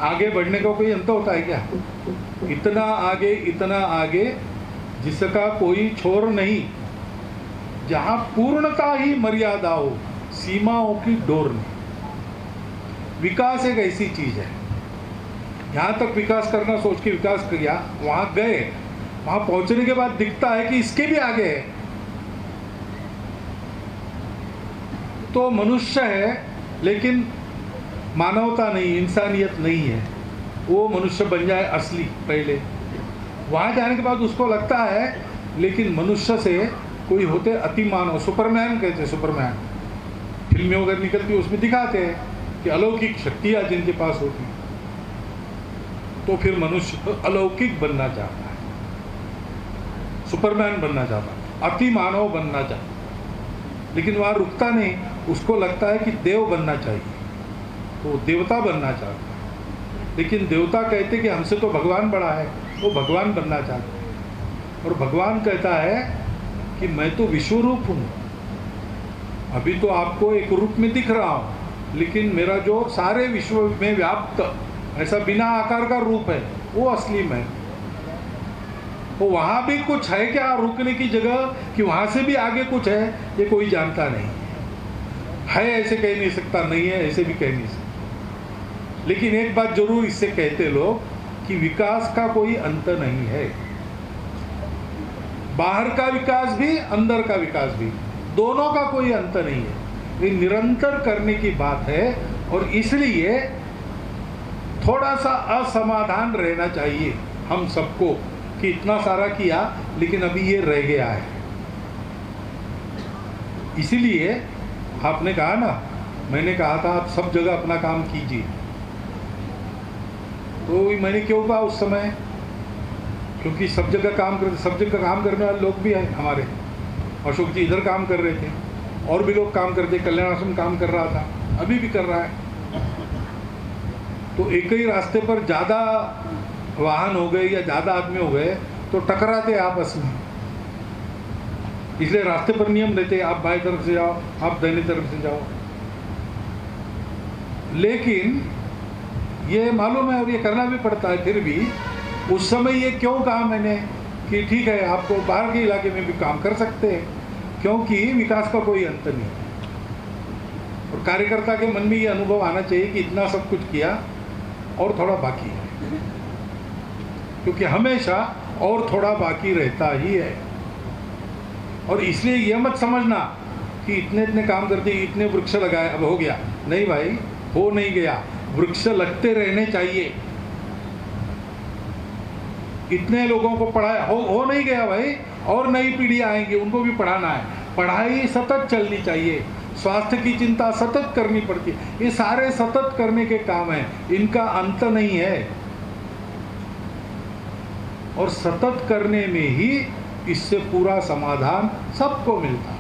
आगे बढ़ने का कोई अंत होता है क्या? इतना आगे जिसका कोई छोर नहीं, जहां पूर्णता ही मर्यादा हो, सीमाओं की डोर नहीं। विकास एक ऐसी चीज है, यहां तक विकास करना सोच के विकास किया, वहां गए, वहां पहुंचने के बाद दिखता है कि इसके भी आगे है, तो मनुष्य है लेकिन मानवता नहीं, इंसानियत नहीं है। वो मनुष्य बन जाए असली पहले, वहां जाने के बाद उसको लगता है लेकिन मनुष्य से कोई होते अति मानव, सुपरमैन कहते हैं, सुपरमैन फिल्में वगैरह निकलती है उसमें दिखाते हैं कि अलौकिक शक्तियां जिनके पास होती, तो फिर मनुष्य अलौकिक बनना चाहता है, सुपरमैन बनना चाहता है, अति मानव बनना चाहता है, लेकिन वहां रुकता नहीं, उसको लगता है कि देव बनना चाहिए, तो देवता बनना चाहता है। लेकिन देवता कहते कि हमसे तो भगवान बड़ा है, वो भगवान बनना चाहता है, और भगवान कहता है कि मैं तो विश्वरूप हूँ, अभी तो आपको एक रूप में दिख रहा हूँ, लेकिन मेरा जो सारे विश्व में व्याप्त ऐसा बिना आकार का रूप है वो असली मैं। तो वहाँ भी कुछ है क्या रुकने की जगह, कि वहाँ से भी आगे कुछ है, ये कोई जानता नहीं है ऐसे कह नहीं सकता, नहीं है ऐसे भी कह नहीं सकता। लेकिन एक बात जरूर इससे कहते लोग कि विकास का कोई अंत नहीं है, बाहर का विकास भी अंदर का विकास भी, दोनों का कोई अंत नहीं है, ये निरंतर करने की बात है। और इसलिए थोड़ा सा असमाधान रहना चाहिए हम सबको कि इतना सारा किया लेकिन अभी ये रह गया है। इसीलिए आपने कहा ना, मैंने कहा था आप सब जगह अपना काम कीजिए, तो मैंने क्यों कहा उस समय, क्योंकि सब जगह काम करने वाले लोग भी हैं हमारे। अशोक जी इधर काम कर रहे थे, और भी लोग काम करते, कल्याण आश्रम काम कर रहा था, अभी भी कर रहा है। तो एक ही रास्ते पर ज़्यादा वाहन हो गए या ज़्यादा आदमी हो गए तो टकराते आपस में, इसलिए रास्ते पर नियम देते, आप बाएं तरफ से जाओ, आप दाहिनी तरफ से जाओ। लेकिन ये मालूम है और ये करना भी पड़ता है, फिर भी उस समय ये क्यों कहा मैंने कि ठीक है आपको बाहर के इलाके में भी काम कर सकते हैं, क्योंकि विकास का कोई अंत नहीं। और कार्यकर्ता के मन में ये अनुभव आना चाहिए कि इतना सब कुछ किया और थोड़ा बाकी है, क्योंकि हमेशा और थोड़ा बाकी रहता ही है। और इसलिए ये मत समझना कि इतने इतने काम करते, इतने वृक्ष लगाए अब हो गया, नहीं भाई, हो नहीं गया, वृक्ष लगते रहने चाहिए। इतने लोगों को पढ़ाया, हो नहीं गया भाई, और नई पीढ़ी आएंगी, उनको भी पढ़ाना है, पढ़ाई सतत चलनी चाहिए, स्वास्थ्य की चिंता सतत करनी पड़ती है, ये सारे सतत करने के काम हैं, इनका अंत नहीं है। और सतत करने में ही इससे पूरा समाधान सबको मिलता है।